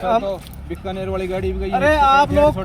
तो बीकानेर वाली गाड़ी भी गई। अरे आप लोग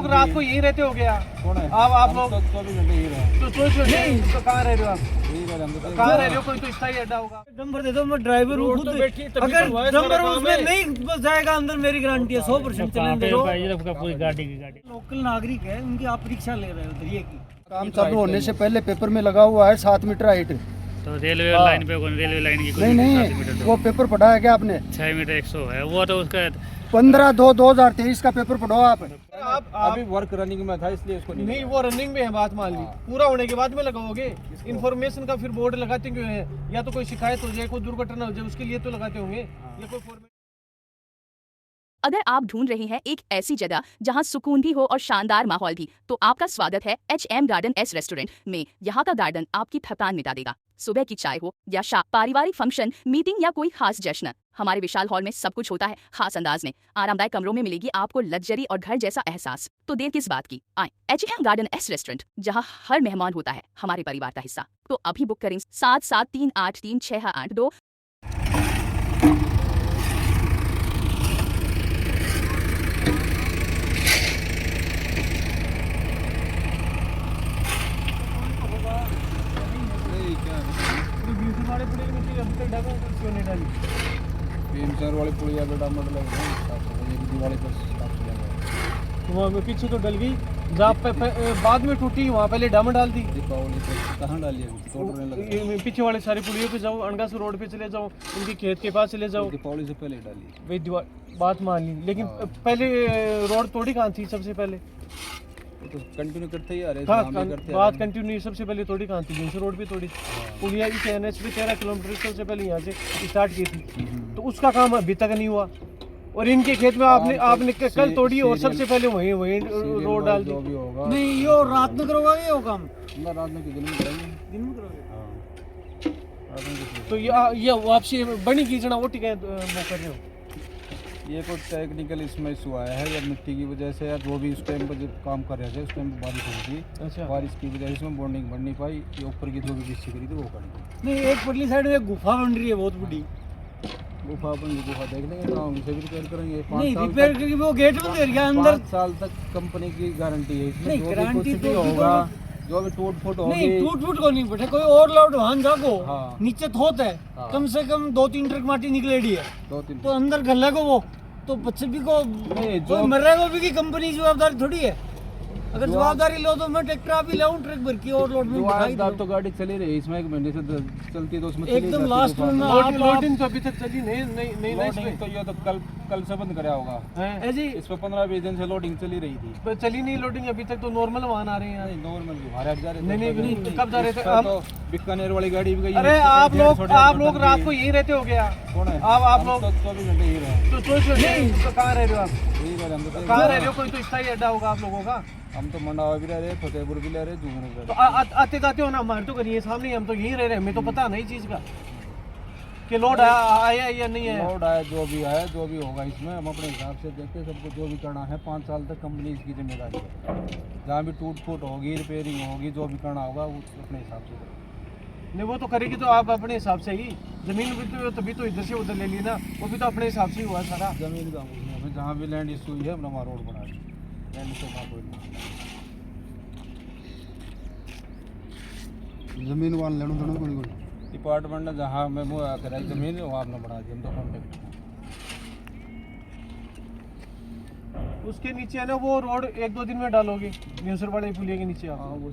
रात को यहीं रहते हो क्या? कौन है? आप लोग 24 घंटे यही रहे। तो 24 नहीं तो कहाँ रह रहे हो आप? यही रहे हम तो। कहाँ रह रहे हो? कोई तो स्थायी अड्डा होगा। नंबर दे दो, मैं ड्राइवर हूँ खुद। अगर नंबर उसमें नहीं बस जाएगा अंदर, मेरी गारंटी है 100% चलेंगे। पूरी गाड़ी की गाड़ी लोकल नागरिक है, उनकी आप रिक्शा ले रहे हो उधर ये की। काम चालू होने से पहले पेपर में लगा हुआ है 7 मीटर हाइट। तो रेलवे लाइन पे रेलवे लाइन की नहीं वो पेपर पढ़ा है क्या आपने? 6 मीटर 100 है वो, तो उसका 15/2/2023 का पेपर पढ़ो आप। अभी वर्क रनिंग में था इसलिए उसको नहीं वो रनिंग में है, बात मान ली। पूरा होने के बाद में लगाओगे। इन्फॉर्मेशन का फिर बोर्ड लगाते क्यों है? या तो कोई शिकायत हो जाए, कोई दुर्घटना हो जाए, उसके लिए तो लगाते होंगे। या कोई फॉर्मेट। अगर आप ढूंढ रहे हैं एक ऐसी जगह जहां सुकून भी हो और शानदार माहौल भी, तो आपका स्वागत है HM गार्डन S रेस्टोरेंट में। यहाँ का गार्डन आपकी थकान मिटा देगा। सुबह की चाय हो या शाम, पारिवारिक फंक्शन, मीटिंग या कोई खास जश्न, हमारे विशाल हॉल में सब कुछ होता है खास अंदाज में। आरामदायक कमरों में मिलेगी आपको लग्जरी और घर जैसा एहसास। तो देर किस बात की, आए HM गार्डन S रेस्टोरेंट, जहां हर मेहमान होता है हमारे परिवार का हिस्सा। तो अभी बुक करें 77383682। वाले पुलिस मिट्टी अभी तक डाला क्यों नहीं डाली? 3-4 वाली पुलिया पे डामर लगा है, दिवाली पर स्टार्ट किया गया। तो वहाँ पीछे तो डल गई, जहाँ बाद में टूटी वहाँ पहले डामर डाल दी। दीपावली पर कहाँ डाली है? तोड़ने लगा। पीछे वाले सारी पुलियों पे जाओ, अनगास रोड पे चले जाओ, उनकी खेत के पास चले जाओ। दीपावली से पहले डाली भाई बात मान ली, लेकिन पहले रोड तोड़ी कहाँ थी सबसे पहले? तो कंटिन्यू करते ही आ रहे हाँ, बात कंटिन्यू सबसे पहले तोड़ी कहाँ थी? जिनसे रोड पे तोड़ी पुलिया इस NH पे 13 किलोमीटर सबसे पहले यहाँ से स्टार्ट की थी। तो उसका काम अभी तक नहीं हुआ। और इनके खेत में आपने कल तोड़ी और सबसे पहले वहीं रोड डाल दी। जो भी होगा नहीं ये रात में करोगे ये काम? रात में दिन में करेंगे। दिन में करोगे? तो ये वापसी बनी कीचना वो टिके वो कर रहे हो? ये कोई टेक्निकल इसमें इशू आया है या मिट्टी की वजह से, या जो भी उस टाइम पर जब काम कर रहे थे उस टाइम पर बारिश हुई थी। अच्छा। बारिश की वजह से इसमें बॉन्डिंग बन नहीं पाई। ये ऊपर की जो भी डिस्सी करी थी वो कर दी। नहीं एक पटली साइड में एक गुफा बन रही है बहुत बड़ी। गुफा अपन गुफा देख लेंगे तो हम उसे भी रिपेयर करेंगे। 5 नहीं साल रिपेयर करके वो गेट बंद कर गया अंदर। 5 साल तक कंपनी की गारंटी है इसमें। नहीं, जो भी गारंटी कुछ भी तो होगा, जो भी टूट फूट होगी, नहीं टूट फूट को नहीं बैठे कोई ओवरलोड वाहन जागो। हाँ। नीचे थोत है, हाँ। कम से कम 2-3 ट्रक माटी निकलेगी है। 2-3 तो अंदर गले को वो तो बच्चे भी को जो मर रहे को भी की कंपनी जवाबदारी थोड़ी है। अगर जवाबदारी लो तो मैं ट्रैक्टर आप ही लाऊं ट्रक भर की और लोड में बिठाई दो। तो गाड़ी चली रही इसमें 1 महीने से चलती तो उसमें एकदम लास्ट में लोडिंग तो अभी तक चली नहीं लोडिंग तो ये तो कल से बंद कराया होगा है जी। इस पर 15-20 दिन से लोडिंग चली रही थी। पर चली नहीं लोडिंग अभी तक, तो नॉर्मल वाहन आ रहे हैं यहाँ। नॉर्मल हमारे जा रहे नहीं कब जा रहे थे? तो बीकानेर वाली गाड़ी भी गई। अरे आप लोग रात को यहीं रहते हो क्या? कौन है? आप लोग 24 घंटे यही रहे। तो 24 नहीं तो कहाँ रह रहे हो आप? यही रहे हम तो। कहाँ रह रहे हो? कोई तो स्थायी अड्डा होगा आप लोगों का। हम तो मंडावा भी रह रहे, फतेहपुर भी रह रहे, झूमर भी रह तो रहे। आते जाते हो ना, हमारे तो करिए सामने, हम तो यहीं रह रहे हैं। हमें तो पता नहीं चीज़ का कि लोड आया या नहीं है। लोड आया जो भी आया जो भी होगा इसमें हम अपने हिसाब से देखते सबको जो भी करना है। 5 साल तक कंपनी इसकी जिम्मेदारी है। जहाँ भी टूट फूट होगी, रिपेयरिंग होगी, जो भी करना होगा वो अपने हिसाब से करें। नहीं वो तो करेगी तो आप अपने हिसाब से ही। जमीन भी तो तभी तो इधर से उधर ले ली ना, वो भी तो अपने हिसाब से ही हुआ सारा। जमीन का हमें जहाँ भी लैंड इशू हुई है हमने वहाँ रोड बना दी। लैंड से वहाँ कोई नहीं। जमीन वाले लेना दोनों कोई डिपार्टमेंट ने जहाँ हमें वो कराई जमीन वहाँ आपने बढ़ा दी। हम तो कॉन्टेक्ट उसके नीचे है ना वो रोड 1-2 दिन में डालोगे न्यूसर वाले पुलिया के नीचे। हाँ वो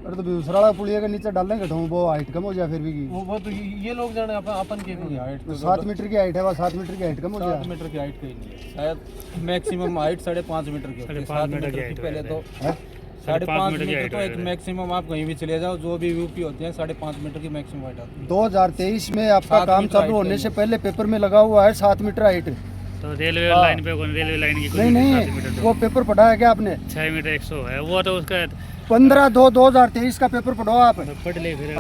अरे तो बेगूसराय पुलिया के नीचे डालेंगे तो वो हाइट कम हो जाए फिर भी की। वो तो ये लोग जाने अपन के हाइट तो 7 मीटर की हाइट है, वह 7 मीटर की हाइट कम हो जाए। 7 मीटर की हाइट कहीं नहीं है, शायद मैक्सिमम हाइट 5.5 मीटर की होती है। 7 मीटर की पहले तो 5.5 मीटर तो एक मैक्सिमम आप कहीं भी चले जाओ जो भी यूपी होते हैं 5.5 मीटर की मैक्सिमम हाइट आती है। 2023 में आपका काम चालू होने से पहले पेपर में लगा हुआ है 7 मीटर हाइट। तो रेलवे लाइन पे रेलवे लाइन की नहीं वो पेपर पढ़ा है क्या आपने? 6 मीटर 100 है वो, तो उसका 15/2/2023 का पेपर पढ़ो आप। पढ़ ले फिर।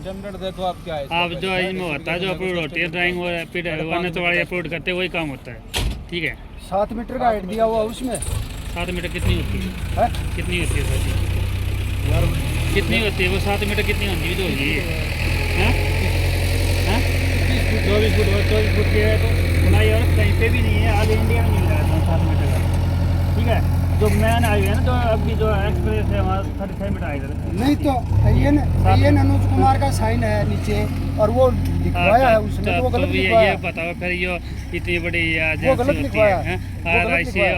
जनरेट देखो आप क्या है आप जो इसमें होता है जो अपलोड होती है ड्राइंग और तो वाले अपलोड करते हैं वही काम होता है। ठीक है 7 मीटर का हाइट दिया हुआ उसमें। 7 मीटर कितनी होती है? कितनी होती है सर? कितनी होती है वो 7 मीटर कितनी होती है? जो होगी 24 फुट की है तो ढलाई और कहीं पे भी नहीं है, ऑल इंडिया में नहीं मिला है 7 मीटर का। ठीक है, जो मैन आई है ना, जो अभी जो एक्सप्रेस है वहाँ 35 मीटर आएगा। नहीं तो ये अनुज कुमार का साइन है नीचे और वो लिखवाया है उसने, तो वो गलत लिखवाया ये है। बताओ फिर ये इतनी बड़ी वो गलत लिखवाया है।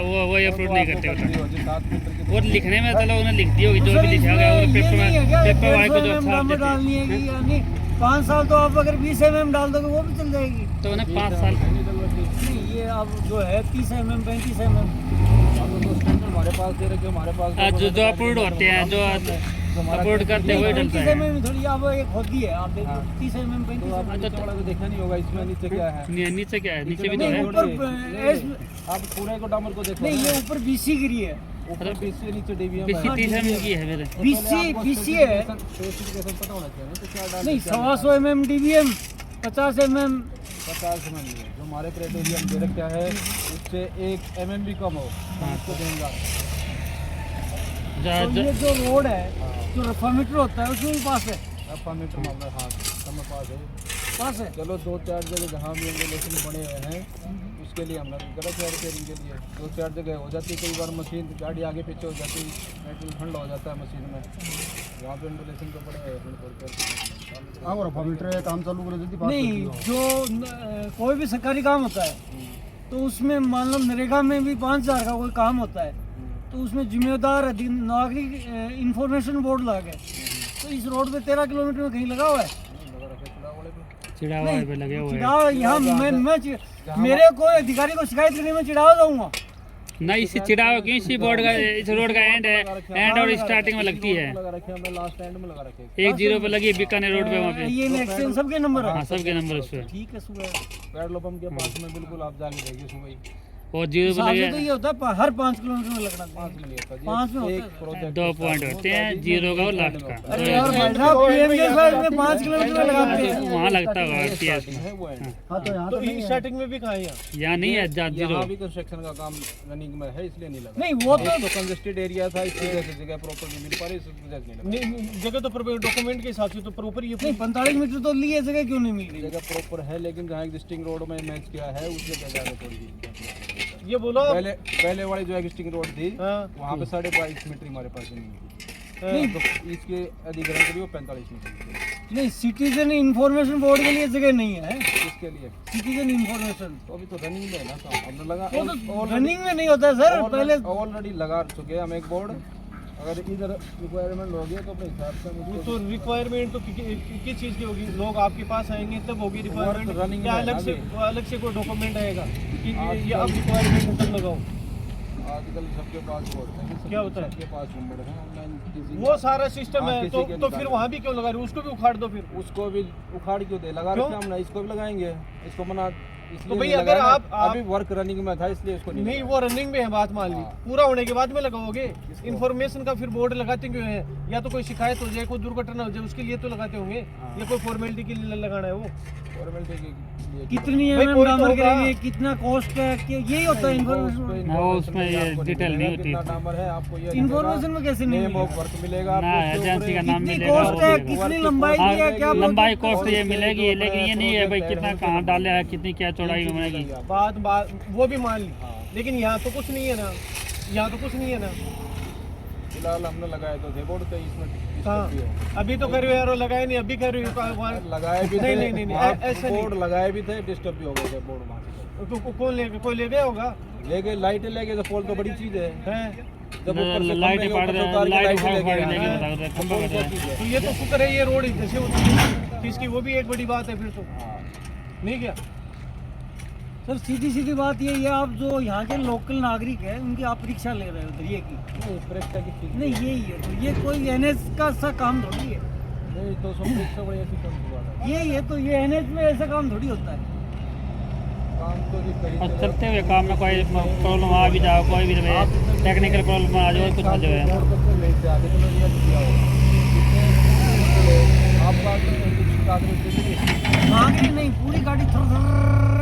वो अप्रूव नहीं करते होता। 7 मीटर की वो लिखने में चलो उन्हें लिख दी होगी जो भी लिखा गया, वो पेपर वाले को जो छाप देते हैं। डालनी है कि यानी 5 साल तो आप अगर 20 mm डाल दोगे वो भी चल जाएगी। तो उन्हें 5 साल नहीं, ये अब जो है 30 mm 35 mm हमारे पास दे रखे, हमारे पास जो अप्रूव होते हैं, जो अप्रूव करते हुए डलता 35 है। mm थोड़ी अब एक होती है, आप देखो 30 mm 35 तो आपने नीचे वाला तो देखा नहीं होगा, इसमें नीचे क्या है। नीचे क्या है? नीचे भी तो नहीं, है। ऊपर आप पूरे को डामर को देखो, नहीं, ये ऊपर BC गिरी है, ऊपर 20 से नीचे डीबीएम बीसी है। 30 mm की है मेरे। BC है। स्पेसिफिकेशन पता होना चाहिए तो क्या डाल नहीं, 125 mm DBM 50 mm 50 mm है। जो हमारे क्राइटेरिया में दे रखा है उससे 1 mm भी कम हो तो उसको देंगे। तो ये जो रोड है, जो रफामीटर होता है उसमें भी पास है, रफा मीटर मामला, हाँ समय पास है। चलो 2-4 जगह जहाँ भी रेगुलेशन बने हुए हैं उसके लिए हमने गलत है रिपेयरिंग के लिए 2-4 जगह हो जाती है। कई बार मशीन गाड़ी आगे पीछे हो जाती है, मेटल ठंडा हो जाता है मशीन में, वहाँ पे रेगुलेशन तो बड़े हैं। हाँ, और फॉर्मेटर काम चालू करे जल्दी बात नहीं, करती हो। जो कोई भी सरकारी काम होता है तो उसमें मान लो नरेगा में भी 5000 का कोई काम होता है तो उसमें जिम्मेदार नागरिक इंफॉर्मेशन बोर्ड लगा है। तो इस रोड पे 13 किलोमीटर में कहीं लगा हुआ है? चिड़ावा पे लगे हुए हैं। चिड़ावा यहाँ मेरे को अधिकारी को शिकायत करने में चिड़ावा जाऊंगा। ना इसी चिड़ावा क्यों? इसी बोर्ड का, इस रोड का एंड है, एंड और स्टार्टिंग में लगती है। लगा रखे हमने, लास्ट एंड में लगा रखे। 10 पे लगी है बीकानेर रोड पे, वहाँ पे। ये एक्सचेंज सबके नंबर है। हाँ, सबके नंबर उस पे। ठीक है, सुबह पेट्रोल पंप के पास में बिल्कुल आप जाके देखिए सुबह ही और 0 पे साथ लगे में तो ये होता है हर 5 किलोमीटर में लगना 5 में नहीं होता जी। 5 में होता एक है। प्रोजेक्ट 2 पॉइंट होते हैं, 0 का और लास्ट का। अरे यार भाई साहब, PM के साइड में 5 किलोमीटर में लगाते हैं। वहाँ लगता होगा RTS में। है वो है। हाँ, तो यहाँ तो तो नहीं है। स्टार्टिंग में भी कहा है यहाँ नहीं है 0। यहाँ भी कंस्ट्रक्शन का काम रनिंग में है इसलिए नहीं लगा। नहीं, वो एक तो कंजेस्टेड एरिया था, इस वजह से जगह प्रॉपर नहीं मिल पा रही, इस वजह से नहीं लगा। जगह तो डॉक्यूमेंट के हिसाब से तो प्रॉपर ये नहीं 45 मीटर तो लिए जगह क्यों नहीं मिल रही? जगह प्रॉपर है लेकिन जहाँ एग्जिस्टिंग रोड में मैच किया है उस जगह जाके थोड़ी सी ये बोलो पहले वाली जो एग्जिस्टिंग रोड थी हाँ। वहाँ पे 22.5 मीटर हमारे पास नहीं थी। नहीं तो इसके अधिग्रहण के लिए वो 45 मीटर थी। नहीं, सिटीजन इंफॉर्मेशन बोर्ड के लिए जगह नहीं है। इसके लिए सिटीजन इंफॉर्मेशन तो अभी तो रनिंग में है ना काम, हमने लगा वो तो रनिंग में नहीं होता सर। पहले ऑलरेडी लगा चुके हैं हम एक बोर्ड। अगर इधर रिक्वायरमेंट होगी तो अपने हिसाब से मुझको तो रिक्वायरमेंट तो किस चीज़ की होगी? लोग आपके पास आएंगे तब होगी रिक्वायरमेंट, running या में अलग है से ना अलग से कोई डॉक्यूमेंट आएगा कि ये अब रिक्वायरमेंट तक लगाओ? आजकल सबके पास वो होता है कि क्या होता है? सबके पास नंबर है ऑनलाइन किसी वो सारा सिस्टम हाँ, है किसी तो के तो फिर निकाल वहाँ भी क्यों लगा रहे हो? उसको भी उखाड़ दो फिर। उसको भी उखाड़ क्यों दे, लगा क्यों? रखे हमने, इसको भी लगाएंगे, इसको मना इसलिए तो भाई नहीं अगर लगाया ना, आप अभी वर्क रनिंग में था इसलिए इसको नहीं, लगा। वो रनिंग में है, बात मान ली, हाँ। पूरा होने के बाद में लगाओगे। इन्फॉर्मेशन का फिर बोर्ड लगाते क्यों है? या तो कोई शिकायत हो जाए, कोई दुर्घटना हो जाए, उसके लिए तो लगाते होंगे, या कोई फॉर्मेलिटी के लिए लगाना है वो? फॉर्मेलिटी के लिए कितनी भाई कोई तो डामर होगा। करेंगे, कितना कॉस्ट है, यही होता है इन्फॉर्मेशन। ना, वो उसमें ये डिटेल नहीं होती। कितना डामर है आपको ये इन्फॉर्मेशन में कैसे नहीं नेम ऑफ मिलेगा? वर्क मिलेगा ना, आपको, उसके एजेंसी का ऊपर नाम कितनी मिलेगा, कॉस्ट वो है, मिलेगा। कितनी लंबाई की है, क्या लंबाई कॉस्ट ये मिलेगी, लेकिन ये नहीं है भाई कितना कहाँ डाला है, कितनी क्या चौड़ाई में बनेगी। बात वो भी मान ली, लेकिन यहाँ तो कुछ नहीं है ना, यहाँ तो कुछ नहीं है ना। फिलहाल हमने लगाए तो थे बोर्ड, तो इसमें हाँ, disturb भी हो। अभी तो कर रहे हो, लगाए नहीं, अभी कर रहे हो। लगाए भी थे, नहीं, वहाँ ऐसा नहीं। बोर्ड लगाए भी थे, डिस्टर्ब भी हो गए थे बोर्ड वहाँ से। कौन ले, कोई ले गया होगा? ले गए, लाइटें ले गए तो पोल तो बड़ी चीज है। हैं? जब ऊपर से लाइट खंभे के पाड़ ऊपर से दे, उतार के लाइट लाइटें उखाड़ ले उखाड़ गए, लेके हाँ। बता दे, तो खंभा पोल बता क्या दे। चीज है? तो ये तो शुक्र है ये रोड जैसे होती है, तो इसकी वो भी एक बड़ी बात है फिर तो। हाँ। नहीं क्या सर, सीधी सीधी बात ये है, आप जो यहाँ के लोकल नागरिक है उनकी आप परीक्षा ले रहे हो दरिए की। नहीं, परीक्षा की चीज नहीं, यही है, तो ये कोई NH का सा काम थोड़ी है। नहीं तो परीक्षा बड़ी ऐसी कम की बात है। यही है, तो ये NH में ऐसा काम थोड़ी होता है। काम तो जी कहीं और चले। चलते हुए काम में कोई प्रॉब्लम आ भी जाओ, कोई भी टेक्निकल प्रॉब्लम आ जाए, कुछ आ जाए। बोर्ड तक से ले से आगे चलो ये किया हो। आपका कुछ कागज देखिए। आगे नहीं, पूरी गाड़ी थर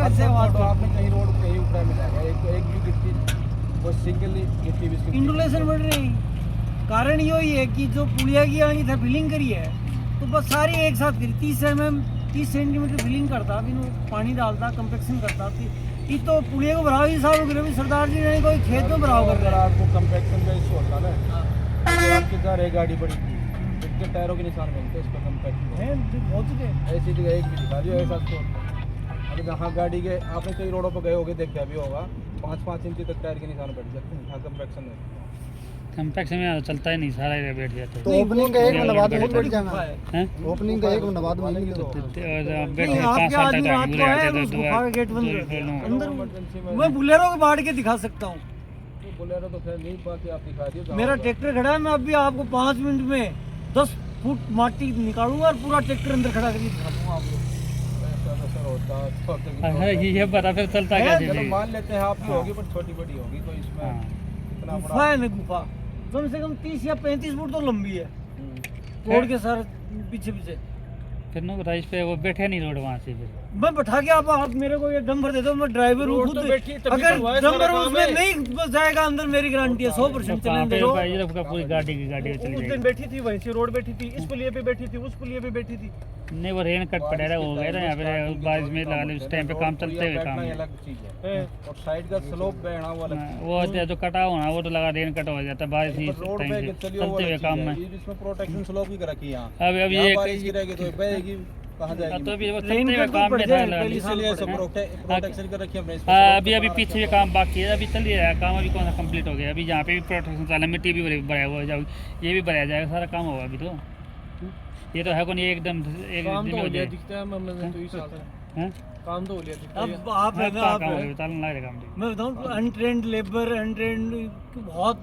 ऐसे आवाज तो आपने कहीं रोड कहीं ऊपर में जाएगा, एक भी गिट्टी वो सिंगली गिट्टी भी इसकी इंडुलेशन बढ़ रही। कारण यही है कि जो पुलिया की आनी था फिलिंग करी है, तो बस सारी एक साथ करी। 30 सेंटीमीटर फिलिंग करता, फिर वो पानी डालता, कंपेक्शन करता, ये तो पुलिया को भराव हिसाब हो भी सरदार जी ने कोई खेत में भराव कर अगर रहा आपको कंपैक्शन का इशू होता ना तो आपकी घर एक गाड़ी बड़ी थी इतने टायरों के निशान मिलते इस पर कंपैक्शन है बहुत के ऐसी जगह एक भी दिखा दियो ऐसा तो अभी जहाँ गाड़ी के आपने कई रोडों पर गए होगे देखा भी होगा 5-5 इंच तक टायर के निशान बैठ जाते हैं यहाँ कंपैक्शन में कम्पैक्स में चलता ही नहीं, सारा एरिया बैठ जाता है। तो ओपनिंग का एक महीना बाद बहुत बहुत बढ़ जाएगा हैं? ओपनिंग का एक महीना बाद वाला की तो बैठ नहीं, 5 आपके साल आदमी तक रात घूरे को आते है तो उसको खा के गेट बंद कर दिया। अंदर इमरजेंसी में मैं बुलेरो को बाढ़ के दिखा सकता हूँ। तो बोलेरो तो खैर नहीं बाकी आप दिखा दियो मेरा ट्रैक्टर खड़ा है, मैं अभी आपको 5 मिनट में 10 फुट माटी निकालूंगा और पूरा ट्रैक्टर अंदर खड़ा करके दिखा दूंगा आपको। ऐसा तो सर होता है छोटे की ये पता फिर चलता है, कैसे चलो जी? मान लेते हैं आपकी होगी पर छोटी बड़ी होगी तो इसमें हाँ। इतना गुफा बड़ा है ना, गुफा कम से कम 30 या 35 फुट तो लंबी है हम्म। रोड के सर पीछे पीछे। फिर नो बताइए, इस पे वो बैठे नहीं रोड वहाँ से फिर। मैं बैठा के आप मेरे को ये डंपर दे दो, मैं ड्राइवर हूँ रोड खुद। तो बैठी है, तभी अगर तो हुआ है सारा डंपर काम उसमें है। नहीं बस जाएगा अंदर, मेरी गारंटी है 100% वहाँ चलेंगे पे तो। ये लोग का पूरी गाड़ी की गाड़ी चली उस दिन जाएगी। बैठी थी वहीं से रोड बैठी थी, इस पुलिया पे बैठी थी, उस पुलिया पे बैठी थी। नहीं वो रेन कट पड़ेगा हो गया था यहाँ पे बारिश में लगा लो, उस टाइम पे काम चलते हुए काम है। अलग चीज है और साइड का स्लोप बैठना वो अलग हाँ, चीज वो जो कटा होना वो तो लगा रेन कट हो जाता है बारिश ही है। पर रोड टाइम पे से चलिए वो चलते हुए अलग काम चीज में। है। ये इसमें प्रोटेक्शन स्लोप भी कर रखी है यहाँ अब यहाँ ये बारिश गिरेगी तो बहेगी कहाँ हाँ, जाएगी तो अभी वो रेन चलते हुए कट तो काम पड़ में जाए, था लगा पहली ली। साल इसलिए सब पड़ेगा। प्रोटेक्शन कर रखी है हमने इसको हाँ, अभी पीछे भी काम बाकी है, अभी चल ही रहा है काम, अभी कौन सा कंप्लीट हो गया। अभी यहाँ पे भी प्रोटेक्शन चला, मिट्टी भी भराया हुआ है, ये भी भराया जाएगा, सारा काम होगा अभी तो। ये तो है कौन, ये एकदम एक काम दिन तो में हो हो गया जाए। दिखता है, मैं तो इस साल हैं? काम तो हो गया दिखता है। अब आप है ना, आप काम हो है। गया, तालन लग रहा काम भी। मैं बताऊँ अनट्रेंड लेबर, अनट्रेंड बहुत